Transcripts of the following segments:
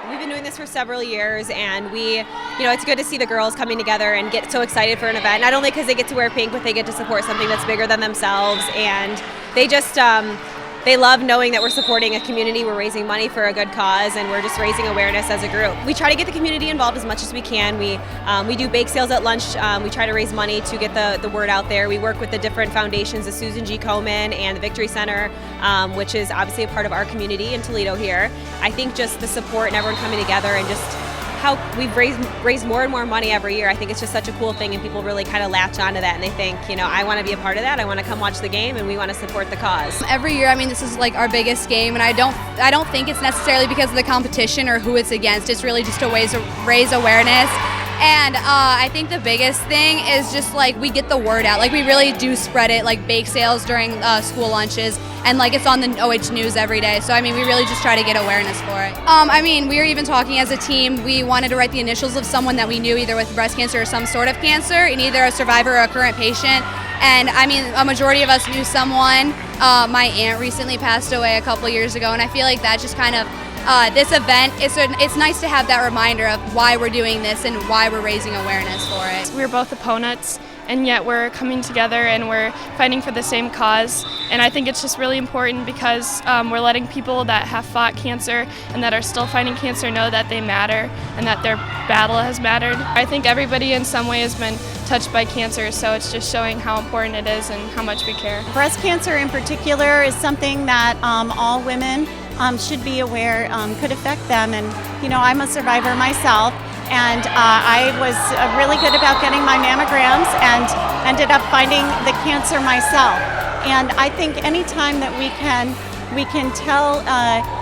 We've been doing this for several years, and it's good to see the girls coming together and get so excited for an event, not only because they get to wear pink, but they get to support something that's bigger than themselves, and they just, they love knowing that we're supporting a community, we're raising money for a good cause, and we're just raising awareness as a group. We try to get the community involved as much as we can. We do bake sales at lunch. We try to raise money to get the word out there. We work with the different foundations, the Susan G. Komen and the Victory Center, which is obviously a part of our community in Toledo here. I think just the support and everyone coming together and just how we've raised more and more money every year. I think it's just such a cool thing, and people really kind of latch onto that, and they think, I want to be a part of that. I want to come watch the game, and we want to support the cause. Every year, this is like our biggest game, and I don't think it's necessarily because of the competition or who it's against. It's really just a way to raise awareness. And I think the biggest thing is just we get the word out. We really do spread it, bake sales during school lunches, and it's on the OH News every day. So we really just try to get awareness for it. We were even talking as a team. We wanted to write the initials of someone that we knew, either with breast cancer or some sort of cancer, and either a survivor or a current patient. And a majority of us knew someone. My aunt recently passed away a couple years ago, and I feel like that just kind of this event, it's nice to have that reminder of why we're doing this and why we're raising awareness for it. We're both opponents, and yet we're coming together and we're fighting for the same cause. And I think it's just really important because we're letting people that have fought cancer and that are still fighting cancer know that they matter and that their battle has mattered. I think everybody in some way has been touched by cancer, so it's just showing how important it is and how much we care. Breast cancer in particular is something that all women should be aware could affect them, and I'm a survivor myself, and I was really good about getting my mammograms and ended up finding the cancer myself. And I think any time that we can tell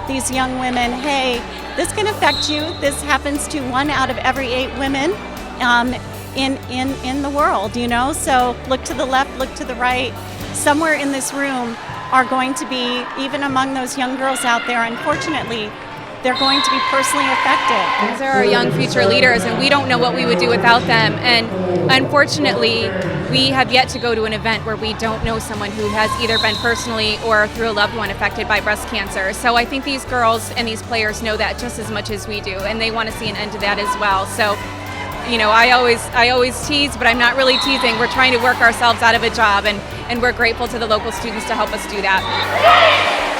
these young women, hey, this can affect you. This happens to 1 out of every 8 women in the world, So look to the left, look to the right. Somewhere in this room are going to be, even among those young girls out there, unfortunately, they're going to be personally affected. These are our young future leaders, and we don't know what we would do without them. And unfortunately, we have yet to go to an event where we don't know someone who has either been personally or through a loved one affected by breast cancer. So I think these girls and these players know that just as much as we do, and they want to see an end to that as well. So, I always tease, but I'm not really teasing. We're trying to work ourselves out of a job, and we're grateful to the local students to help us do that.